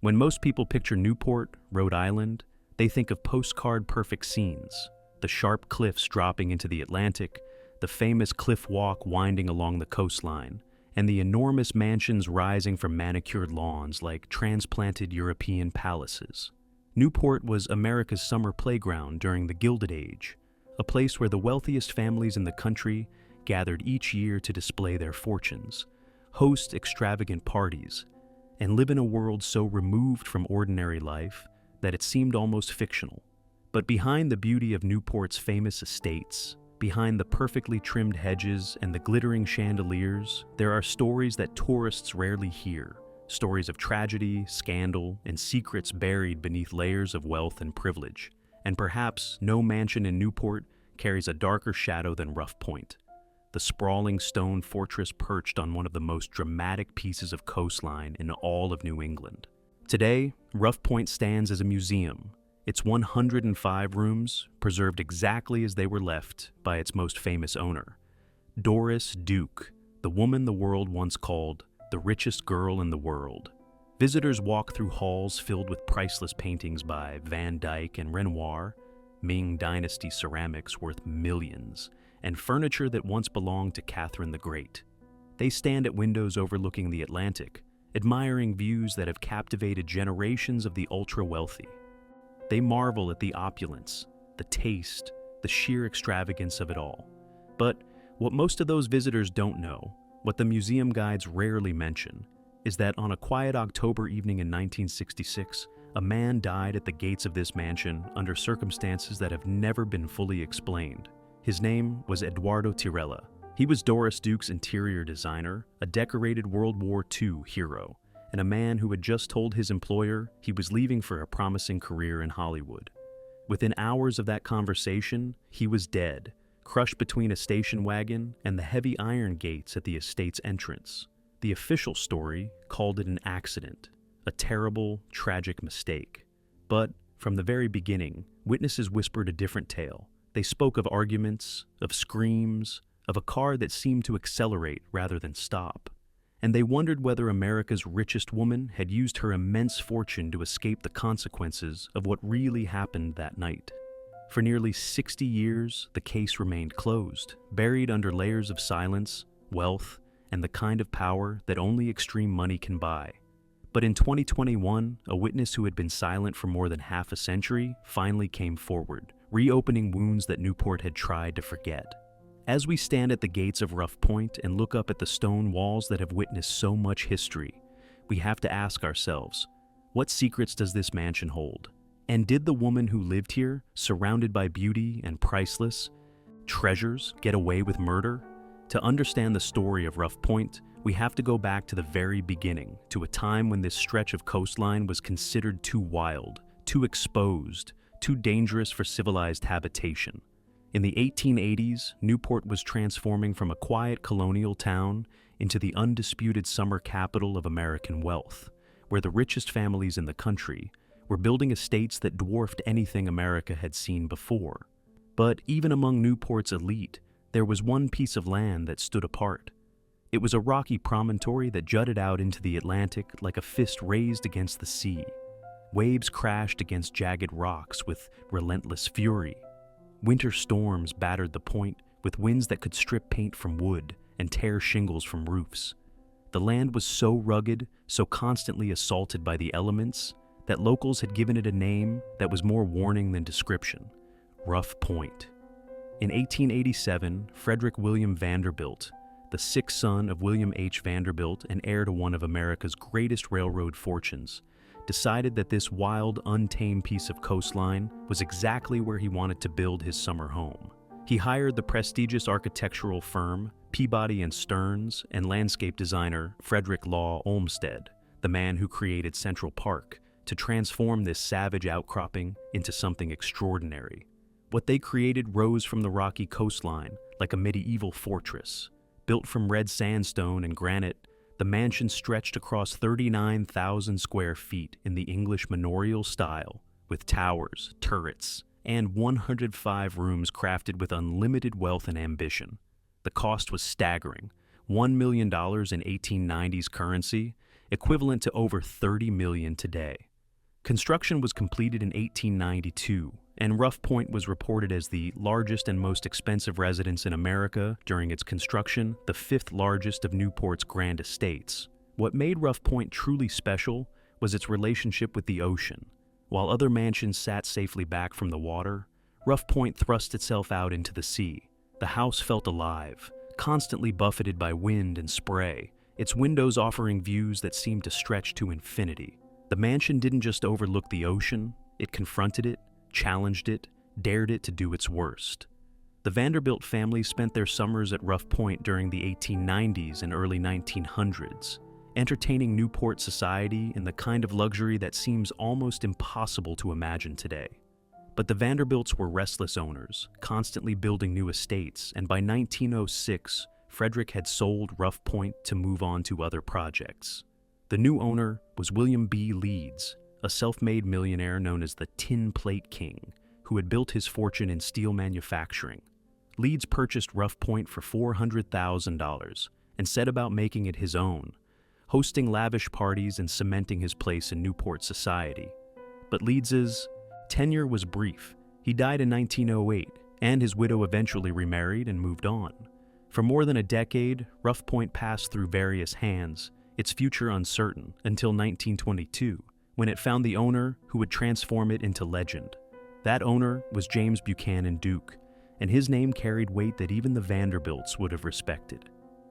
When most people picture Newport, Rhode Island, they think of postcard-perfect scenes, the sharp cliffs dropping into the Atlantic, the famous cliff walk winding along the coastline, and the enormous mansions rising from manicured lawns like transplanted European palaces. Newport was America's summer playground during the Gilded Age, a place where the wealthiest families in the country gathered each year to display their fortunes, host extravagant parties, and live in a world so removed from ordinary life that it seemed almost fictional. But behind the beauty of Newport's famous estates, behind the perfectly trimmed hedges and the glittering chandeliers, there are stories that tourists rarely hear, stories of tragedy, scandal, and secrets buried beneath layers of wealth and privilege. And perhaps no mansion in Newport carries a darker shadow than Ruff Point, the sprawling stone fortress perched on one of the most dramatic pieces of coastline in all of New England. Today, Ruff Point stands as a museum, its 105 rooms preserved exactly as they were left by its most famous owner, Doris Duke, the woman the world once called the richest girl in the world. Visitors walk through halls filled with priceless paintings by Van Dyck and Renoir, Ming Dynasty ceramics worth millions, and furniture that once belonged to Catherine the Great. They stand at windows overlooking the Atlantic, admiring views that have captivated generations of the ultra-wealthy. They marvel at the opulence, the taste, the sheer extravagance of it all. But what most of those visitors don't know, what the museum guides rarely mention, is that on a quiet October evening in 1966, a man died at the gates of this mansion under circumstances that have never been fully explained. His name was Eduardo Tirella. He was Doris Duke's interior designer, a decorated World War II hero, and a man who had just told his employer he was leaving for a promising career in Hollywood. Within hours of that conversation, he was dead, crushed between a station wagon and the heavy iron gates at the estate's entrance. The official story called it an accident, a terrible, tragic mistake. But from the very beginning, witnesses whispered a different tale. They spoke of arguments, of screams, of a car that seemed to accelerate rather than stop. And they wondered whether America's richest woman had used her immense fortune to escape the consequences of what really happened that night. For nearly 60 years, the case remained closed, buried under layers of silence, wealth, and the kind of power that only extreme money can buy. But in 2021, a witness who had been silent for more than half a century finally came forward, reopening wounds that Newport had tried to forget. As we stand at the gates of Ruff Point and look up at the stone walls that have witnessed so much history, we have to ask ourselves, what secrets does this mansion hold? And did the woman who lived here, surrounded by beauty and priceless treasures, get away with murder? To understand the story of Ruff Point, we have to go back to the very beginning, to a time when this stretch of coastline was considered too wild, too exposed, too dangerous for civilized habitation. In the 1880s, Newport was transforming from a quiet colonial town into the undisputed summer capital of American wealth, where the richest families in the country were building estates that dwarfed anything America had seen before. But even among Newport's elite, there was one piece of land that stood apart. It was a rocky promontory that jutted out into the Atlantic like a fist raised against the sea. Waves crashed against jagged rocks with relentless fury. Winter storms battered the point with winds that could strip paint from wood and tear shingles from roofs. The land was so rugged, so constantly assaulted by the elements, that locals had given it a name that was more warning than description: Ruff Point. In 1887, Frederick William Vanderbilt, the sixth son of William H. Vanderbilt and heir to one of America's greatest railroad fortunes, decided that this wild, untamed piece of coastline was exactly where he wanted to build his summer home. He hired the prestigious architectural firm Peabody and Stearns and landscape designer Frederick Law Olmsted, the man who created Central Park, to transform this savage outcropping into something extraordinary. What they created rose from the rocky coastline like a medieval fortress. Built from red sandstone and granite, the mansion stretched across 39,000 square feet in the English manorial style, with towers, turrets, and 105 rooms crafted with unlimited wealth and ambition. The cost was staggering: $1 million in 1890s currency, equivalent to over 30 million today. Construction was completed in 1892, and Ruff Point was reported as the largest and most expensive residence in America during its construction, the fifth largest of Newport's grand estates. What made Ruff Point truly special was its relationship with the ocean. While other mansions sat safely back from the water, Ruff Point thrust itself out into the sea. The house felt alive, constantly buffeted by wind and spray, its windows offering views that seemed to stretch to infinity. The mansion didn't just overlook the ocean, it confronted it, challenged it, dared it to do its worst. The Vanderbilt family spent their summers at Ruff Point during the 1890s and early 1900s, entertaining Newport society in the kind of luxury that seems almost impossible to imagine today. But the Vanderbilts were restless owners, constantly building new estates, and by 1906, Frederick had sold Ruff Point to move on to other projects. The new owner was William B. Leeds, a self-made millionaire known as the Tin Plate King, who had built his fortune in steel manufacturing. Leeds purchased Ruff Point for $400,000 and set about making it his own, hosting lavish parties and cementing his place in Newport society. But Leeds's tenure was brief. He died in 1908, and his widow eventually remarried and moved on. For more than a decade, Ruff Point passed through various hands, its future uncertain, until 1922, when it found the owner who would transform it into legend. That owner was James Buchanan Duke, and his name carried weight that even the Vanderbilts would have respected.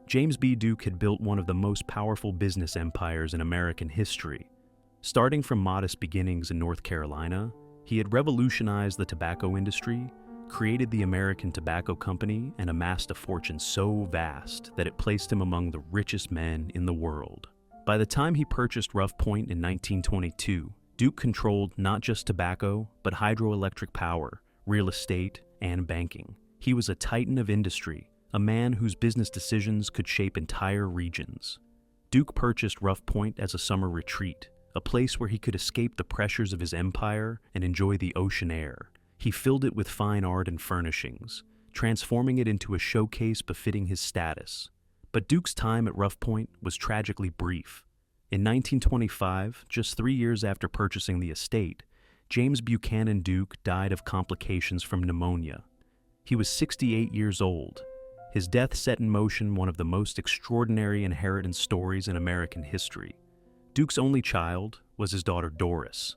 James B. Duke had built one of the most powerful business empires in American history. Starting from modest beginnings in North Carolina, he had revolutionized the tobacco industry, created the American Tobacco Company, and amassed a fortune so vast that it placed him among the richest men in the world. By the time he purchased Ruff Point in 1922, Duke controlled not just tobacco, but hydroelectric power, real estate, and banking. He was a titan of industry, a man whose business decisions could shape entire regions. Duke purchased Ruff Point as a summer retreat, a place where he could escape the pressures of his empire and enjoy the ocean air. He filled it with fine art and furnishings, transforming it into a showcase befitting his status. But Duke's time at Ruff Point was tragically brief. In 1925, just 3 years after purchasing the estate, James Buchanan Duke died of complications from pneumonia. He was 68 years old. His death set in motion one of the most extraordinary inheritance stories in American history. Duke's only child was his daughter Doris,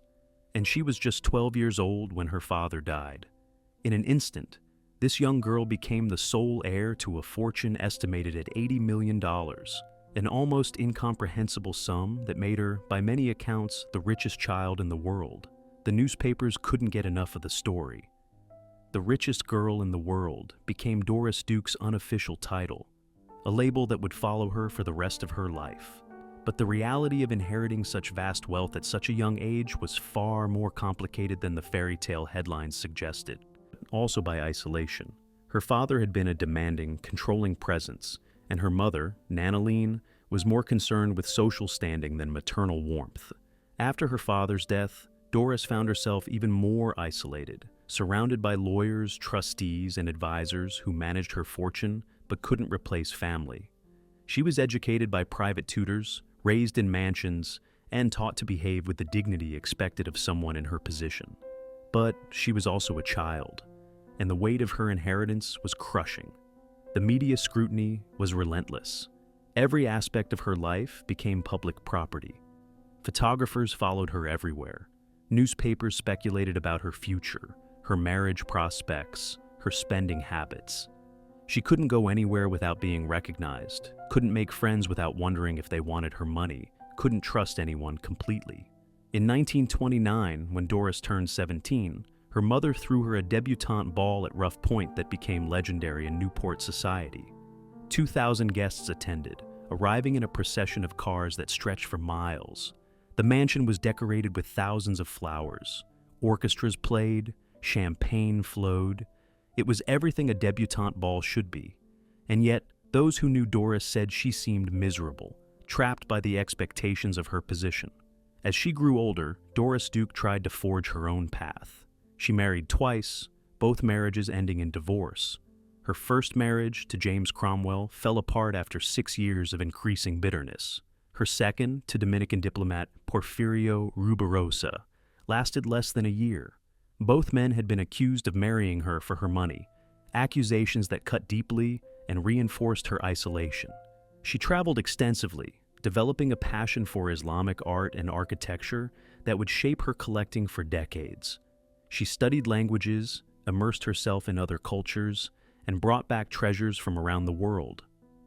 and she was just 12 years old when her father died. In an instant, this young girl became the sole heir to a fortune estimated at $80 million, an almost incomprehensible sum that made her, by many accounts, the richest child in the world. The newspapers couldn't get enough of the story. The richest girl in the world became Doris Duke's unofficial title, a label that would follow her for the rest of her life. But the reality of inheriting such vast wealth at such a young age was far more complicated than the fairy tale headlines suggested. Also by isolation. Her father had been a demanding, controlling presence, and her mother, Nanaline, was more concerned with social standing than maternal warmth. After her father's death, Doris found herself even more isolated, surrounded by lawyers, trustees, and advisors who managed her fortune but couldn't replace family. She was educated by private tutors, raised in mansions, and taught to behave with the dignity expected of someone in her position. But she was also a child, and the weight of her inheritance was crushing. The media scrutiny was relentless. Every aspect of her life became public property. Photographers followed her everywhere. Newspapers speculated about her future, her marriage prospects, her spending habits. She couldn't go anywhere without being recognized, couldn't make friends without wondering if they wanted her money, couldn't trust anyone completely. In 1929, when Doris turned 17, her mother threw her a debutante ball at Ruff Point that became legendary in Newport society. 2,000 guests attended, arriving in a procession of cars that stretched for miles. The mansion was decorated with thousands of flowers. Orchestras played, champagne flowed. It was everything a debutante ball should be. And yet, those who knew Doris said she seemed miserable, trapped by the expectations of her position. As she grew older, Doris Duke tried to forge her own path. She married twice, both marriages ending in divorce. Her first marriage, to James Cromwell, fell apart after 6 years of increasing bitterness. Her second, to Dominican diplomat Porfirio Rubirosa, lasted less than a year. Both men had been accused of marrying her for her money, accusations that cut deeply and reinforced her isolation. She traveled extensively, developing a passion for Islamic art and architecture that would shape her collecting for decades. She studied languages, immersed herself in other cultures, and brought back treasures from around the world.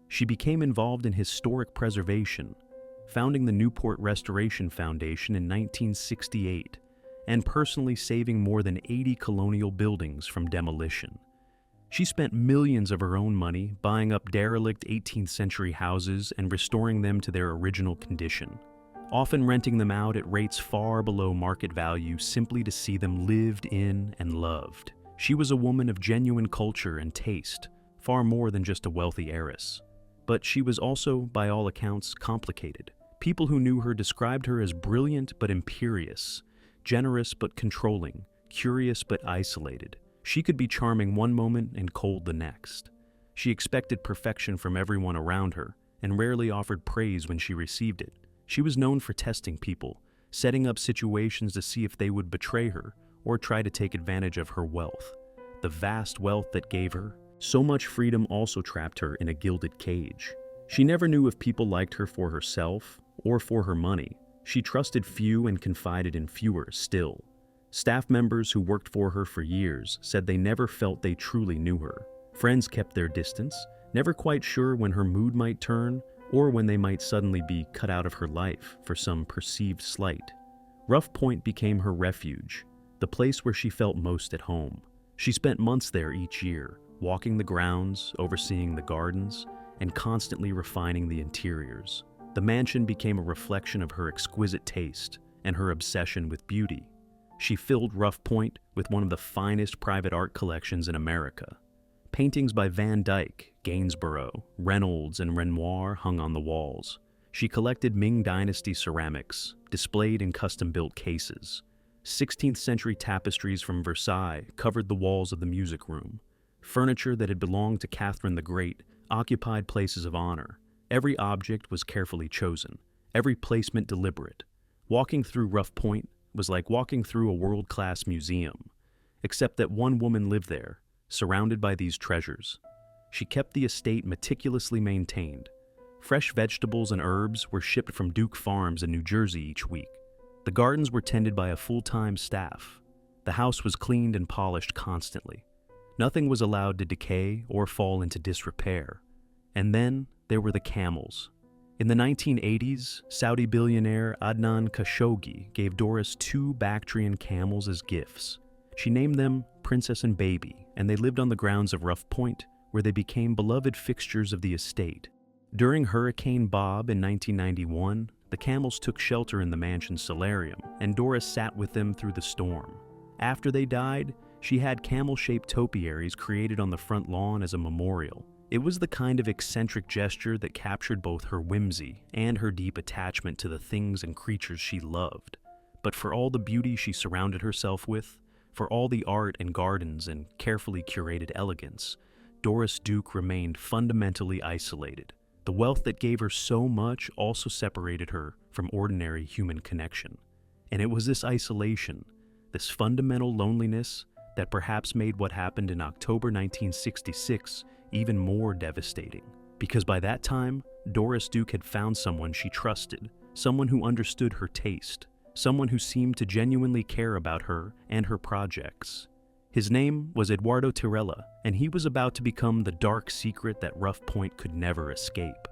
She became involved in historic preservation, founding the Newport Restoration Foundation in 1968, and personally saving more than 80 colonial buildings from demolition. She spent millions of her own money buying up derelict 18th century houses and restoring them to their original condition, often renting them out at rates far below market value simply to see them lived in and loved. She was a woman of genuine culture and taste, far more than just a wealthy heiress. But she was also, by all accounts, complicated. People who knew her described her as brilliant but imperious, generous but controlling, curious but isolated. She could be charming one moment and cold the next. She expected perfection from everyone around her and rarely offered praise when she received it. She was known for testing people, setting up situations to see if they would betray her or try to take advantage of her wealth. The vast wealth that gave her so much freedom also trapped her in a gilded cage. She never knew if people liked her for herself or for her money. She trusted few and confided in fewer still. Staff members who worked for her for years said they never felt they truly knew her. Friends kept their distance, never quite sure when her mood might turn or when they might suddenly be cut out of her life for some perceived slight. Ruff Point became her refuge, the place where she felt most at home. She spent months there each year, walking the grounds, overseeing the gardens, and constantly refining the interiors. The mansion became a reflection of her exquisite taste and her obsession with beauty. She filled Ruff Point with one of the finest private art collections in America. Paintings by Van Dyck, Gainsborough, Reynolds, and Renoir hung on the walls. She collected Ming Dynasty ceramics, displayed in custom-built cases. 16th century tapestries from Versailles covered the walls of the music room. Furniture that had belonged to Catherine the Great occupied places of honor. Every object was carefully chosen, every placement deliberate. Walking through Ruff Point was like walking through a world-class museum, except that one woman lived there, surrounded by these treasures. She kept the estate meticulously maintained. Fresh vegetables and herbs were shipped from Duke Farms in New Jersey each week. The gardens were tended by a full-time staff. The house was cleaned and polished constantly. Nothing was allowed to decay or fall into disrepair. And then there were the camels. In the 1980s, Saudi billionaire Adnan Khashoggi gave Doris 2 Bactrian camels as gifts. She named them Princess and Baby, and they lived on the grounds of Ruff Point, where they became beloved fixtures of the estate. During Hurricane Bob in 1991, the camels took shelter in the mansion's solarium, and Doris sat with them through the storm. After they died, she had camel-shaped topiaries created on the front lawn as a memorial. It was the kind of eccentric gesture that captured both her whimsy and her deep attachment to the things and creatures she loved. But for all the beauty she surrounded herself with, for all the art and gardens and carefully curated elegance, Doris Duke remained fundamentally isolated. The wealth that gave her so much also separated her from ordinary human connection. And it was this isolation, this fundamental loneliness, that perhaps made what happened in October 1966 even more devastating. Because by that time, Doris Duke had found someone she trusted, someone who understood her taste, someone who seemed to genuinely care about her and her projects. His name was Eduardo Tirella, and he was about to become the dark secret that Ruff Point could never escape.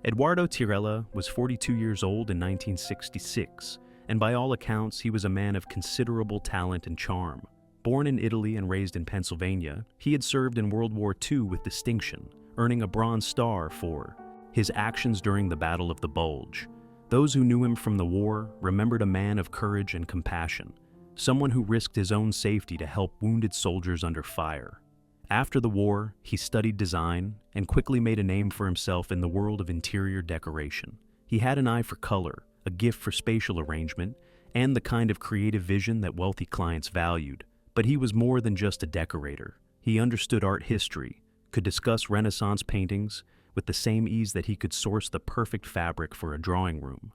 Eduardo Tirella was 42 years old in 1966, and by all accounts, he was a man of considerable talent and charm. Born in Italy and raised in Pennsylvania, he had served in World War II with distinction, earning a Bronze Star for his actions during the Battle of the Bulge. Those who knew him from the war remembered a man of courage and compassion, someone who risked his own safety to help wounded soldiers under fire. After the war, he studied design and quickly made a name for himself in the world of interior decoration. He had an eye for color, a gift for spatial arrangement, and the kind of creative vision that wealthy clients valued. But he was more than just a decorator. He understood art history, could discuss Renaissance paintings with the same ease that he could source the perfect fabric for a drawing room.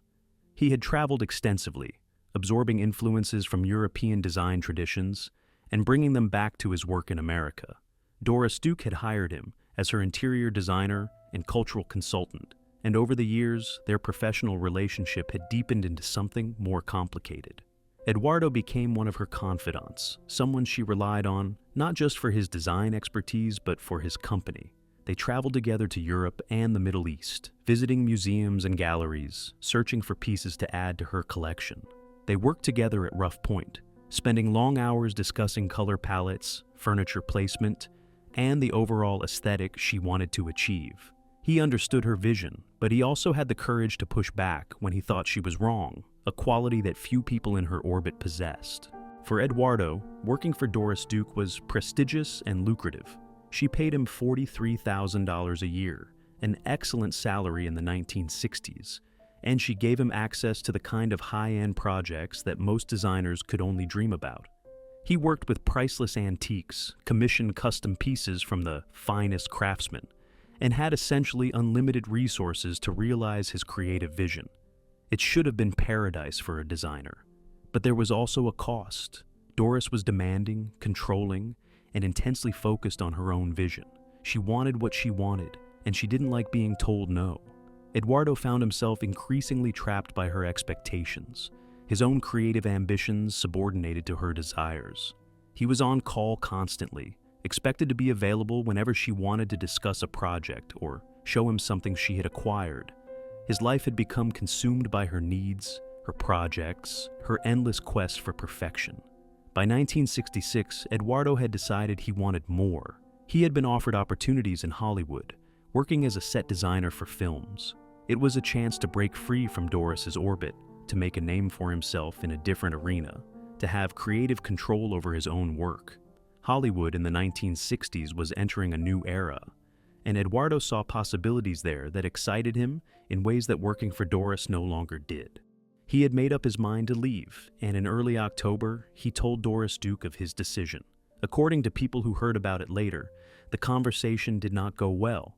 He had traveled extensively, absorbing influences from European design traditions and bringing them back to his work in America. Doris Duke had hired him as her interior designer and cultural consultant, and over the years, their professional relationship had deepened into something more complicated. Eduardo became one of her confidants, someone she relied on, not just for his design expertise, but for his company. They traveled together to Europe and the Middle East, visiting museums and galleries, searching for pieces to add to her collection. They worked together at Ruff Point, spending long hours discussing color palettes, furniture placement, and the overall aesthetic she wanted to achieve. He understood her vision, but he also had the courage to push back when he thought she was wrong, a quality that few people in her orbit possessed. For Eduardo, working for Doris Duke was prestigious and lucrative. She paid him $43,000 a year, an excellent salary in the 1960s, and she gave him access to the kind of high-end projects that most designers could only dream about. He worked with priceless antiques, commissioned custom pieces from the finest craftsmen, and had essentially unlimited resources to realize his creative vision. It should have been paradise for a designer. But there was also a cost. Doris was demanding, controlling, and intensely focused on her own vision. She wanted what she wanted, and she didn't like being told no. Eduardo found himself increasingly trapped by her expectations, his own creative ambitions subordinated to her desires. He was on call constantly, expected to be available whenever she wanted to discuss a project or show him something she had acquired. His life had become consumed by her needs, her projects, her endless quest for perfection. By 1966, Eduardo had decided he wanted more. He had been offered opportunities in Hollywood, working as a set designer for films. It was a chance to break free from Doris's orbit, to make a name for himself in a different arena, to have creative control over his own work. Hollywood in the 1960s was entering a new era, and Eduardo saw possibilities there that excited him in ways that working for Doris no longer did. He had made up his mind to leave, and in early October, he told Doris Duke of his decision. According to people who heard about it later, the conversation did not go well.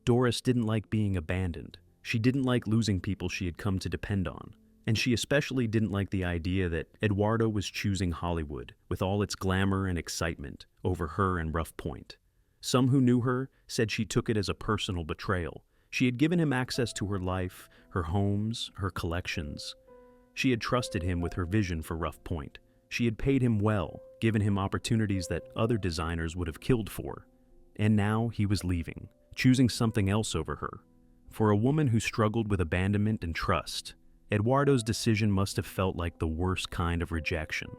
Doris didn't like being abandoned. She didn't like losing people she had come to depend on. And she especially didn't like the idea that Eduardo was choosing Hollywood, with all its glamour and excitement, over her and Ruff Point. Some who knew her said she took it as a personal betrayal. She had given him access to her life, her homes, her collections. She had trusted him with her vision for Ruff Point. She had paid him well, given him opportunities that other designers would have killed for. And now he was leaving, choosing something else over her. For a woman who struggled with abandonment and trust, Eduardo's decision must have felt like the worst kind of rejection.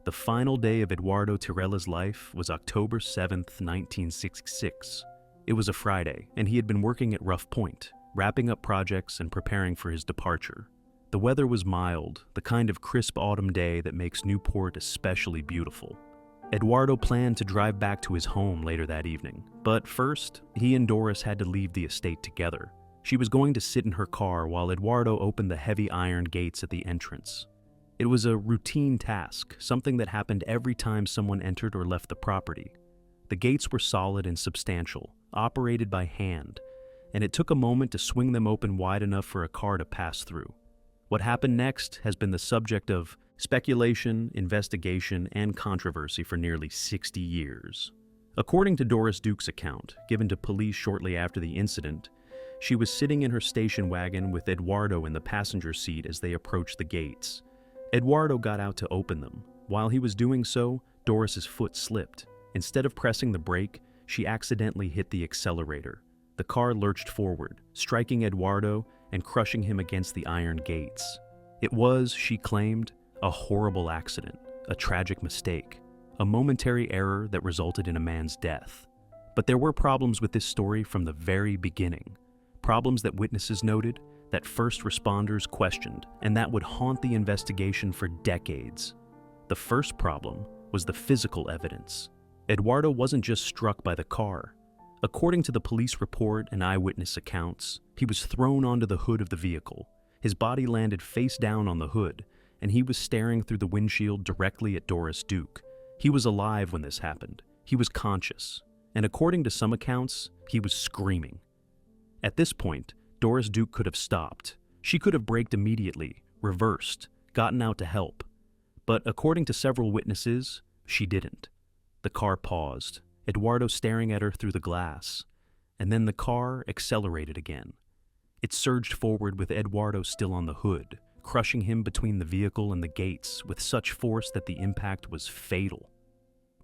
The final day of Eduardo Tirella's life was October 7th, 1966. It was a Friday, and he had been working at Ruff Point, wrapping up projects and preparing for his departure. The weather was mild, the kind of crisp autumn day that makes Newport especially beautiful. Eduardo planned to drive back to his home later that evening, but first, he and Doris had to leave the estate together. She was going to sit in her car while Eduardo opened the heavy iron gates at the entrance. It was a routine task, something that happened every time someone entered or left the property. The gates were solid and substantial, operated by hand, and it took a moment to swing them open wide enough for a car to pass through. What happened next has been the subject of speculation, investigation, and controversy for nearly 60 years. According to Doris Duke's account, given to police shortly after the incident, she was sitting in her station wagon with Eduardo in the passenger seat as they approached the gates. Eduardo got out to open them. While he was doing so, Doris's foot slipped. Instead of pressing the brake, she accidentally hit the accelerator. The car lurched forward, striking Eduardo and crushing him against the iron gates. It was, she claimed, a horrible accident, a tragic mistake, a momentary error that resulted in a man's death. But there were problems with this story from the very beginning. Problems that witnesses noted, that first responders questioned, and that would haunt the investigation for decades. The first problem was the physical evidence. Eduardo wasn't just struck by the car. According to the police report and eyewitness accounts, he was thrown onto the hood of the vehicle. His body landed face down on the hood, and he was staring through the windshield directly at Doris Duke. He was alive when this happened. He was conscious, and according to some accounts, he was screaming. At this point, Doris Duke could have stopped. She could have braked immediately, reversed, gotten out to help. But according to several witnesses, she didn't. The car paused, Eduardo staring at her through the glass, and then the car accelerated again. It surged forward with Eduardo still on the hood, crushing him between the vehicle and the gates with such force that the impact was fatal.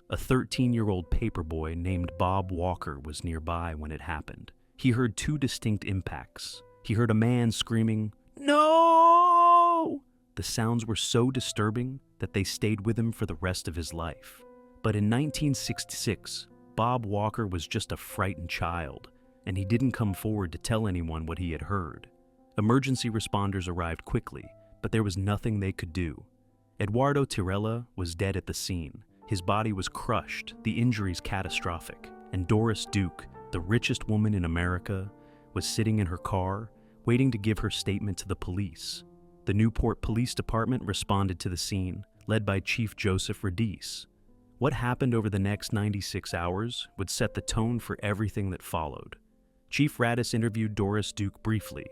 A 13-year-old paperboy named Bob Walker was nearby when it happened. He heard two distinct impacts. He heard a man screaming, "No!" The sounds were so disturbing that they stayed with him for the rest of his life. But in 1966, Bob Walker was just a frightened child, and he didn't come forward to tell anyone what he had heard. Emergency responders arrived quickly, but there was nothing they could do. Eduardo Tirella was dead at the scene. His body was crushed, the injuries catastrophic, and Doris Duke, the richest woman in America, was sitting in her car, waiting to give her statement to the police. The Newport Police Department responded to the scene, led by Chief Joseph Radis. What happened over the next 96 hours would set the tone for everything that followed. Chief Radis interviewed Doris Duke briefly.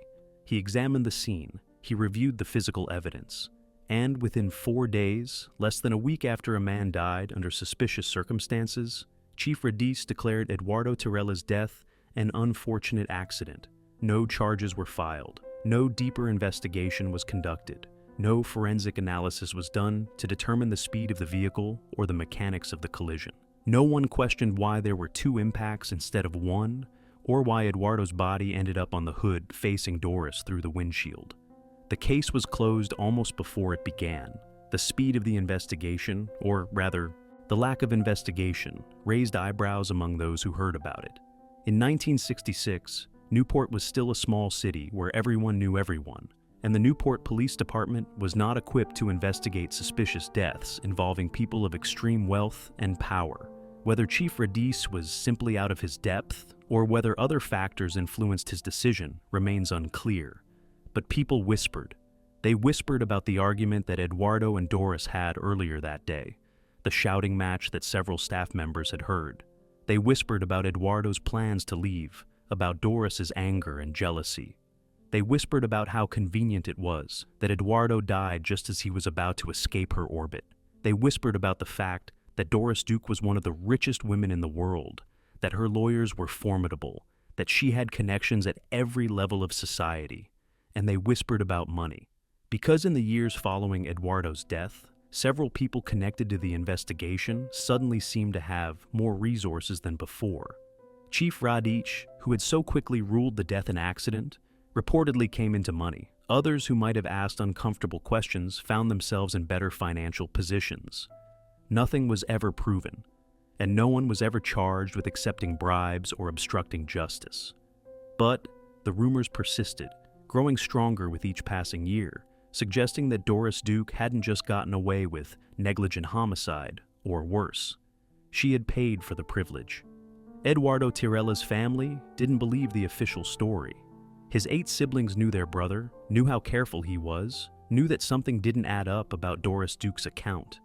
He examined the scene, he reviewed the physical evidence, and within 4 days, less than a week after a man died under suspicious circumstances, Chief Radis declared Eduardo Tirella's death an unfortunate accident. No charges were filed. No deeper investigation was conducted. No forensic analysis was done to determine the speed of the vehicle or the mechanics of the collision. No one questioned why there were two impacts instead of one, or why Eduardo's body ended up on the hood facing Doris through the windshield. The case was closed almost before it began. The speed of the investigation, or rather, the lack of investigation, raised eyebrows among those who heard about it. In 1966, Newport was still a small city where everyone knew everyone, and the Newport Police Department was not equipped to investigate suspicious deaths involving people of extreme wealth and power. Whether Chief Radis was simply out of his depth, or whether other factors influenced his decision, remains unclear. But people whispered. They whispered about the argument that Eduardo and Doris had earlier that day, the shouting match that several staff members had heard. They whispered about Eduardo's plans to leave, about Doris's anger and jealousy. They whispered about how convenient it was that Eduardo died just as he was about to escape her orbit. They whispered about the fact that Doris Duke was one of the richest women in the world, that her lawyers were formidable, that she had connections at every level of society, and they whispered about money. Because in the years following Eduardo's death, several people connected to the investigation suddenly seemed to have more resources than before. Chief Radich, who had so quickly ruled the death an accident, reportedly came into money. Others who might have asked uncomfortable questions found themselves in better financial positions. Nothing was ever proven, and no one was ever charged with accepting bribes or obstructing justice. But the rumors persisted, growing stronger with each passing year, suggesting that Doris Duke hadn't just gotten away with negligent homicide, or worse. She had paid for the privilege. Eduardo Tirella's family didn't believe the official story. His 8 siblings knew their brother, knew how careful he was, knew that something didn't add up about Doris Duke's account.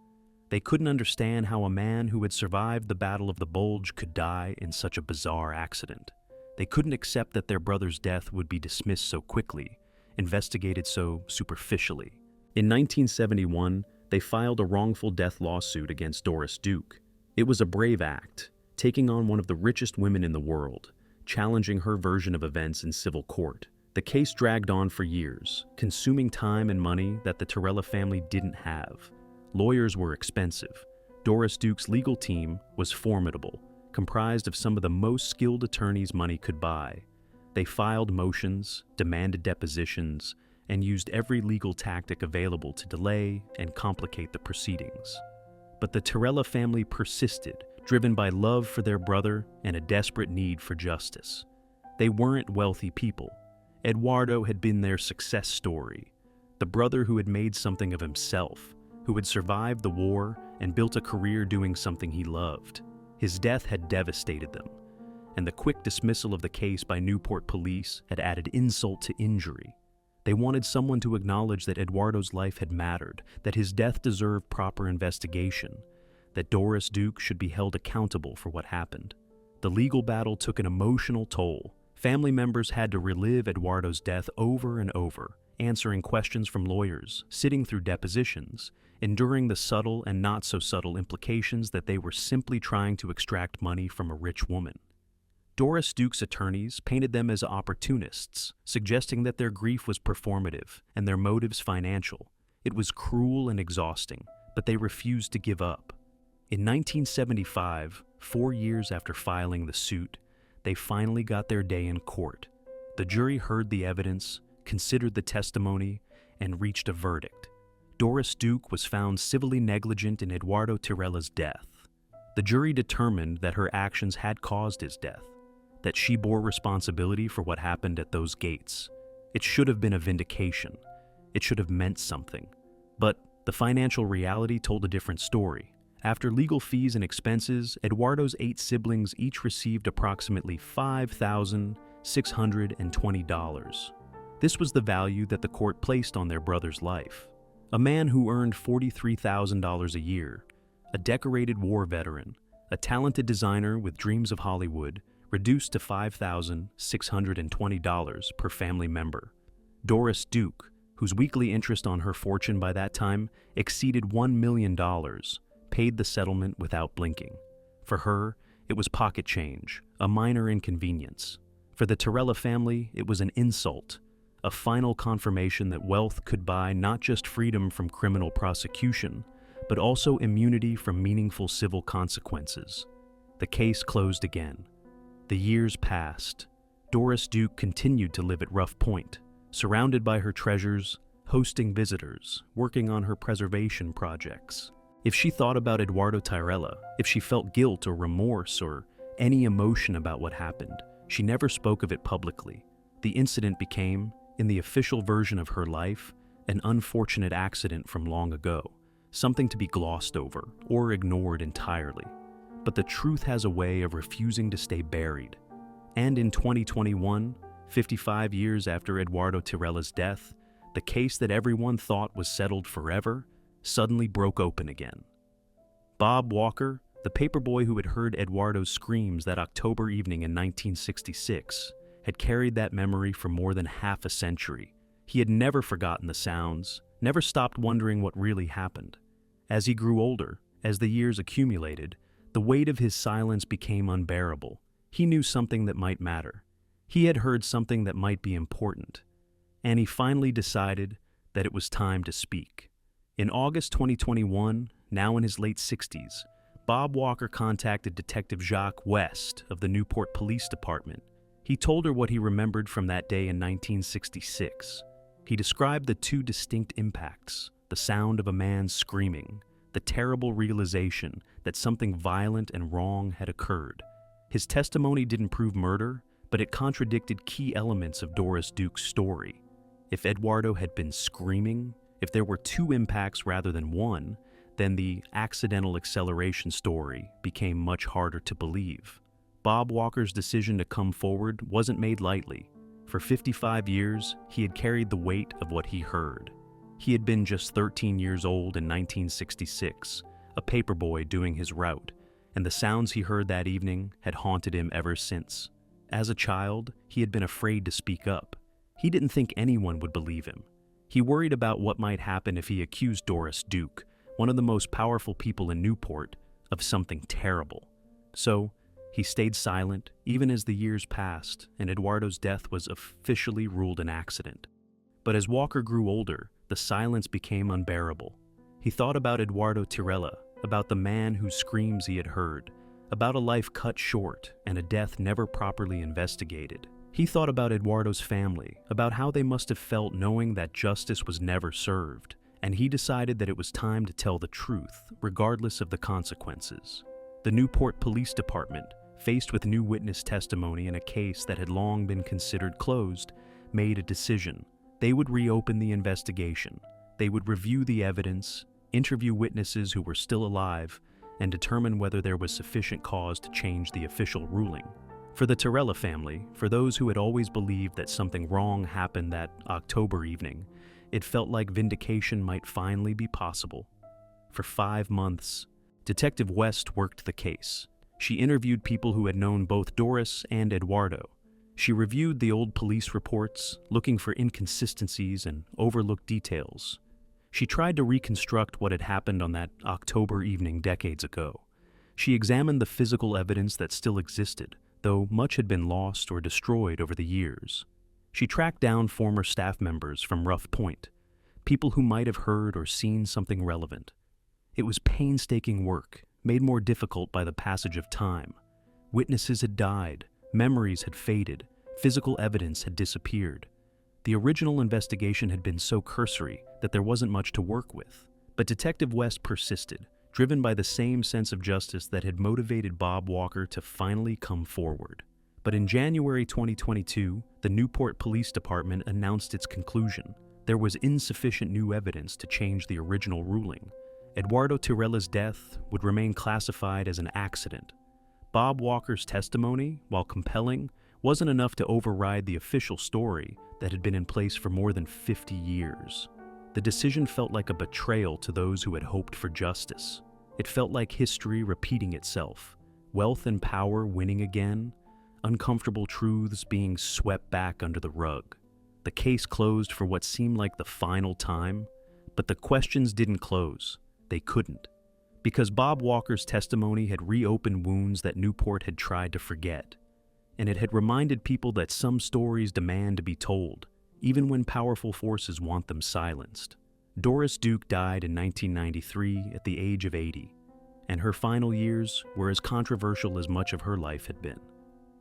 They couldn't understand how a man who had survived the Battle of the Bulge could die in such a bizarre accident. They couldn't accept that their brother's death would be dismissed so quickly, investigated so superficially. In 1971, they filed a wrongful death lawsuit against Doris Duke. It was a brave act, taking on one of the richest women in the world, challenging her version of events in civil court. The case dragged on for years, consuming time and money that the Tirella family didn't have. Lawyers were expensive. Doris Duke's legal team was formidable, comprised of some of the most skilled attorneys money could buy. They filed motions, demanded depositions, and used every legal tactic available to delay and complicate the proceedings. But the Tirella family persisted, driven by love for their brother and a desperate need for justice. They weren't wealthy people. Eduardo had been their success story, the brother who had made something of himself, who had survived the war and built a career doing something he loved. His death had devastated them, and the quick dismissal of the case by Newport police had added insult to injury. They wanted someone to acknowledge that Eduardo's life had mattered, that his death deserved proper investigation, that Doris Duke should be held accountable for what happened. The legal battle took an emotional toll. Family members had to relive Eduardo's death over and over, answering questions from lawyers, sitting through depositions, enduring the subtle and not-so-subtle implications that they were simply trying to extract money from a rich woman. Doris Duke's attorneys painted them as opportunists, suggesting that their grief was performative and their motives financial. It was cruel and exhausting, but they refused to give up. In 1975, 4 years after filing the suit, they finally got their day in court. The jury heard the evidence, considered the testimony, and reached a verdict. Doris Duke was found civilly negligent in Eduardo Tirella's death. The jury determined that her actions had caused his death, that she bore responsibility for what happened at those gates. It should have been a vindication. It should have meant something. But the financial reality told a different story. After legal fees and expenses, Eduardo's 8 siblings each received approximately $5,620. This was the value that the court placed on their brother's life. A man who earned $43,000 a year, a decorated war veteran, a talented designer with dreams of Hollywood, reduced to $5,620 per family member. Doris Duke, whose weekly interest on her fortune by that time exceeded $1 million, paid the settlement without blinking. For her, it was pocket change, a minor inconvenience. For the Tirella family, it was an insult, a final confirmation that wealth could buy not just freedom from criminal prosecution, but also immunity from meaningful civil consequences. The case closed again. The years passed. Doris Duke continued to live at Ruff Point, surrounded by her treasures, hosting visitors, working on her preservation projects. If she thought about Eduardo Tirella, if she felt guilt or remorse or any emotion about what happened, she never spoke of it publicly. The incident became, in the official version of her life, an unfortunate accident from long ago, something to be glossed over or ignored entirely. But the truth has a way of refusing to stay buried. And in 2021, 55 years after Eduardo Tirella's death, the case that everyone thought was settled forever suddenly broke open again. Bob Walker, the paperboy who had heard Eduardo's screams that October evening in 1966, had carried that memory for more than half a century. He had never forgotten the sounds, never stopped wondering what really happened. As he grew older, as the years accumulated, the weight of his silence became unbearable. He knew something that might matter. He had heard something that might be important. And he finally decided that it was time to speak. In August 2021, now in his late 60s, Bob Walker contacted Detective Jacques West of the Newport Police Department. He told her what he remembered from that day in 1966. He described the 2 distinct impacts, the sound of a man screaming, the terrible realization that something violent and wrong had occurred. His testimony didn't prove murder, but it contradicted key elements of Doris Duke's story. If Eduardo had been screaming, if there were 2 impacts rather than 1, then the accidental acceleration story became much harder to believe. Bob Walker's decision to come forward wasn't made lightly. For 55 years, he had carried the weight of what he heard. He had been just 13 years old in 1966, a paperboy doing his route, and the sounds he heard that evening had haunted him ever since. As a child, he had been afraid to speak up. He didn't think anyone would believe him. He worried about what might happen if he accused Doris Duke, one of the most powerful people in Newport, of something terrible. So, he stayed silent even as the years passed and Eduardo's death was officially ruled an accident. But as Walker grew older, the silence became unbearable. He thought about Eduardo Tirella, about the man whose screams he had heard, about a life cut short and a death never properly investigated. He thought about Eduardo's family, about how they must have felt knowing that justice was never served, and he decided that it was time to tell the truth, regardless of the consequences. The Newport Police Department, faced with new witness testimony in a case that had long been considered closed, made a decision. They would reopen the investigation. They would review the evidence, interview witnesses who were still alive, and determine whether there was sufficient cause to change the official ruling. For the Tirella family, for those who had always believed that something wrong happened that October evening, it felt like vindication might finally be possible. For 5 months, Detective West worked the case. She interviewed people who had known both Doris and Eduardo. She reviewed the old police reports, looking for inconsistencies and overlooked details. She tried to reconstruct what had happened on that October evening decades ago. She examined the physical evidence that still existed, though much had been lost or destroyed over the years. She tracked down former staff members from Ruff Point, people who might have heard or seen something relevant. It was painstaking work, made more difficult by the passage of time. Witnesses had died, memories had faded, physical evidence had disappeared. The original investigation had been so cursory that there wasn't much to work with. But Detective West persisted, driven by the same sense of justice that had motivated Bob Walker to finally come forward. But in January 2022, the Newport Police Department announced its conclusion. There was insufficient new evidence to change the original ruling. Eduardo Tirella's death would remain classified as an accident. Bob Walker's testimony, while compelling, wasn't enough to override the official story that had been in place for more than 50 years. The decision felt like a betrayal to those who had hoped for justice. It felt like history repeating itself, wealth and power winning again, uncomfortable truths being swept back under the rug. The case closed for what seemed like the final time, but the questions didn't close. They couldn't. Because Bob Walker's testimony had reopened wounds that Newport had tried to forget. And it had reminded people that some stories demand to be told, even when powerful forces want them silenced. Doris Duke died in 1993 at the age of 80, and her final years were as controversial as much of her life had been.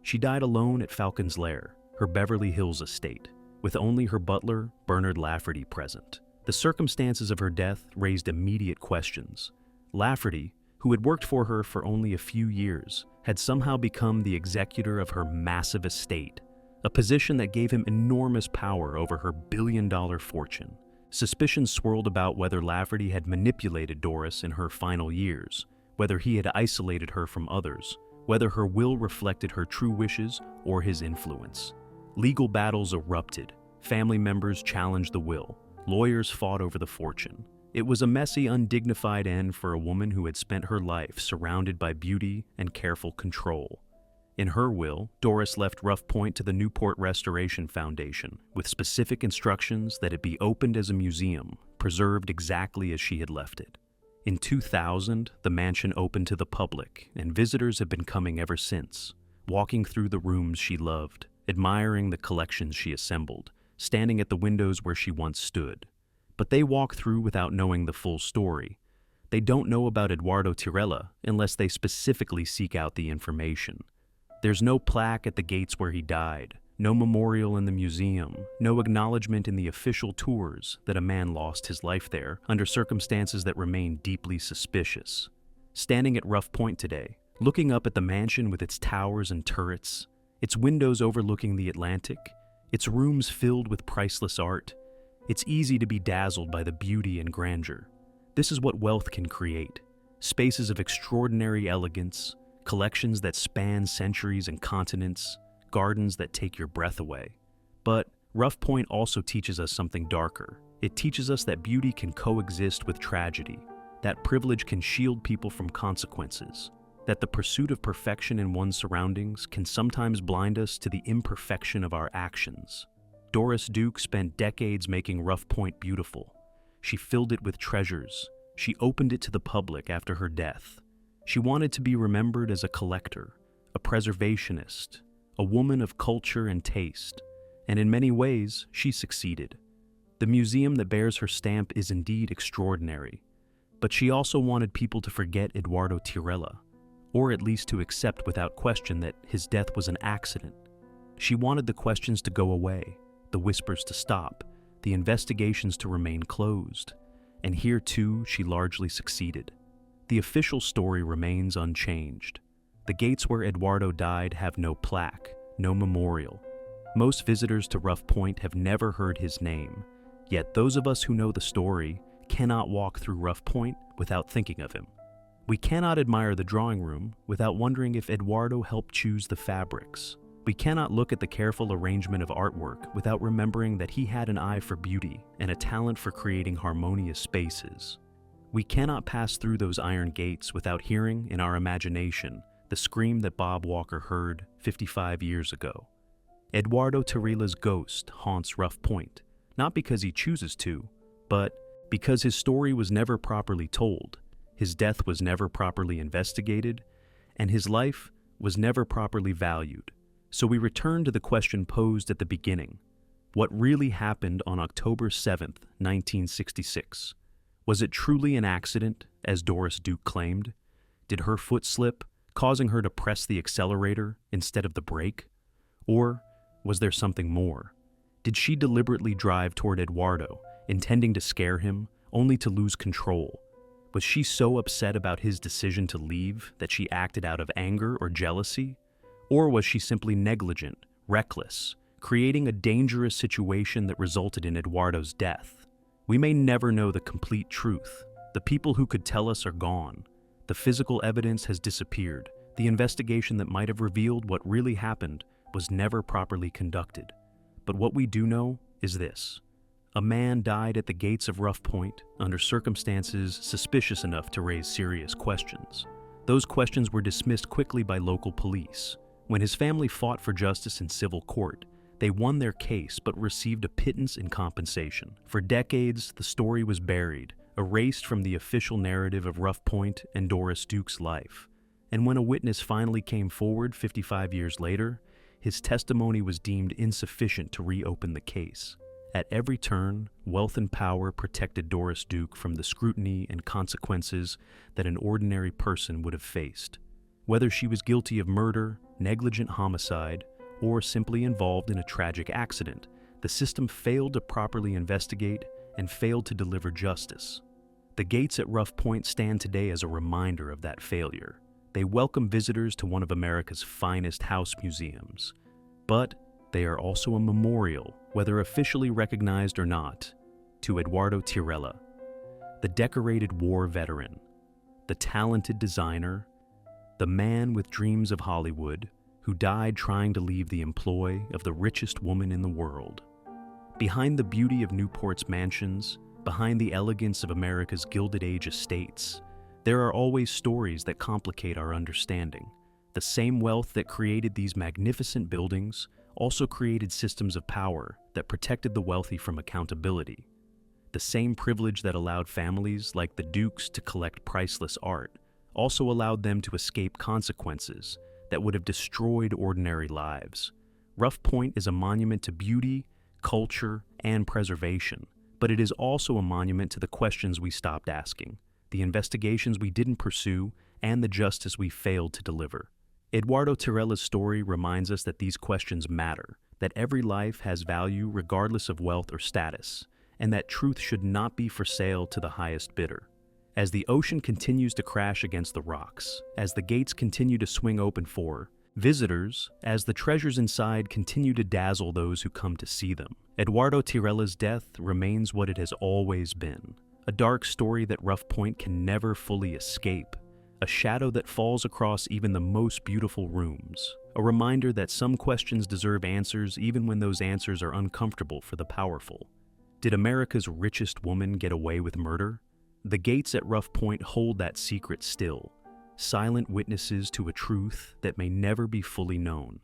She died alone at Falcon's Lair, her Beverly Hills estate, with only her butler, Bernard Lafferty, present. The circumstances of her death raised immediate questions. Lafferty, who had worked for her for only a few years, had somehow become the executor of her massive estate, a position that gave him enormous power over her billion-dollar fortune. Suspicions swirled about whether Lafferty had manipulated Doris in her final years, whether he had isolated her from others, whether her will reflected her true wishes or his influence. Legal battles erupted. Family members challenged the will. Lawyers fought over the fortune. It was a messy, undignified end for a woman who had spent her life surrounded by beauty and careful control. In her will, Doris left Ruff Point to the Newport Restoration Foundation, with specific instructions that it be opened as a museum, preserved exactly as she had left it. In 2000, the mansion opened to the public, and visitors have been coming ever since, walking through the rooms she loved, admiring the collections she assembled, standing at the windows where she once stood. But they walk through without knowing the full story. They don't know about Eduardo Tirella unless they specifically seek out the information. There's no plaque at the gates where he died, no memorial in the museum, no acknowledgement in the official tours that a man lost his life there under circumstances that remain deeply suspicious. Standing at Ruff Point today, looking up at the mansion with its towers and turrets, its windows overlooking the Atlantic, its rooms filled with priceless art, it's easy to be dazzled by the beauty and grandeur. This is what wealth can create: spaces of extraordinary elegance, collections that span centuries and continents, gardens that take your breath away. But Ruff Point also teaches us something darker. It teaches us that beauty can coexist with tragedy, that privilege can shield people from consequences, that the pursuit of perfection in one's surroundings can sometimes blind us to the imperfection of our actions. Doris Duke spent decades making Ruff Point beautiful. She filled it with treasures. She opened it to the public after her death. She wanted to be remembered as a collector, a preservationist, a woman of culture and taste, and in many ways, she succeeded. The museum that bears her stamp is indeed extraordinary, but she also wanted people to forget Eduardo Tirella, or at least to accept without question that his death was an accident. She wanted the questions to go away, the whispers to stop, the investigations to remain closed, and here too she largely succeeded. The official story remains unchanged. The gates where Eduardo died have no plaque, no memorial. Most visitors to Ruff Point have never heard his name, yet those of us who know the story cannot walk through Ruff Point without thinking of him. We cannot admire the drawing room without wondering if Eduardo helped choose the fabrics. We cannot look at the careful arrangement of artwork without remembering that he had an eye for beauty and a talent for creating harmonious spaces. We cannot pass through those iron gates without hearing, in our imagination, the scream that Bob Walker heard 55 years ago. Eduardo Tirella's ghost haunts Ruff Point, not because he chooses to, but because his story was never properly told, his death was never properly investigated, and his life was never properly valued. So we return to the question posed at the beginning. What really happened on October 7th, 1966? Was it truly an accident, as Doris Duke claimed? Did her foot slip, causing her to press the accelerator instead of the brake? Or was there something more? Did she deliberately drive toward Eduardo, intending to scare him, only to lose control? Was she so upset about his decision to leave that she acted out of anger or jealousy? Or was she simply negligent, reckless, creating a dangerous situation that resulted in Eduardo's death? We may never know the complete truth. The people who could tell us are gone. The physical evidence has disappeared. The investigation that might have revealed what really happened was never properly conducted. But what we do know is this. A man died at the gates of Ruff Point under circumstances suspicious enough to raise serious questions. Those questions were dismissed quickly by local police. When his family fought for justice in civil court, they won their case but received a pittance in compensation. For decades, the story was buried, erased from the official narrative of Ruff Point and Doris Duke's life. And when a witness finally came forward 55 years later, his testimony was deemed insufficient to reopen the case. At every turn, wealth and power protected Doris Duke from the scrutiny and consequences that an ordinary person would have faced. Whether she was guilty of murder, negligent homicide, or simply involved in a tragic accident, the system failed to properly investigate and failed to deliver justice. The gates at Ruff Point stand today as a reminder of that failure. They welcome visitors to one of America's finest house museums. But they are also a memorial, whether officially recognized or not, to Eduardo Tirella, the decorated war veteran, the talented designer, the man with dreams of Hollywood who died trying to leave the employ of the richest woman in the world. Behind the beauty of Newport's mansions, behind the elegance of America's Gilded Age estates, there are always stories that complicate our understanding. The same wealth that created these magnificent buildings also created systems of power that protected the wealthy from accountability. The same privilege that allowed families like the Dukes to collect priceless art also allowed them to escape consequences that would have destroyed ordinary lives. Ruff Point is a monument to beauty, culture, and preservation, but it is also a monument to the questions we stopped asking, the investigations we didn't pursue, and the justice we failed to deliver. Eduardo Tirella's story reminds us that these questions matter, that every life has value regardless of wealth or status, and that truth should not be for sale to the highest bidder. As the ocean continues to crash against the rocks, as the gates continue to swing open for visitors, as the treasures inside continue to dazzle those who come to see them, Eduardo Tirella's death remains what it has always been, a dark story that Ruff Point can never fully escape, a shadow that falls across even the most beautiful rooms, a reminder that some questions deserve answers even when those answers are uncomfortable for the powerful. Did America's richest woman get away with murder? The gates at Ruff Point hold that secret still, silent witnesses to a truth that may never be fully known.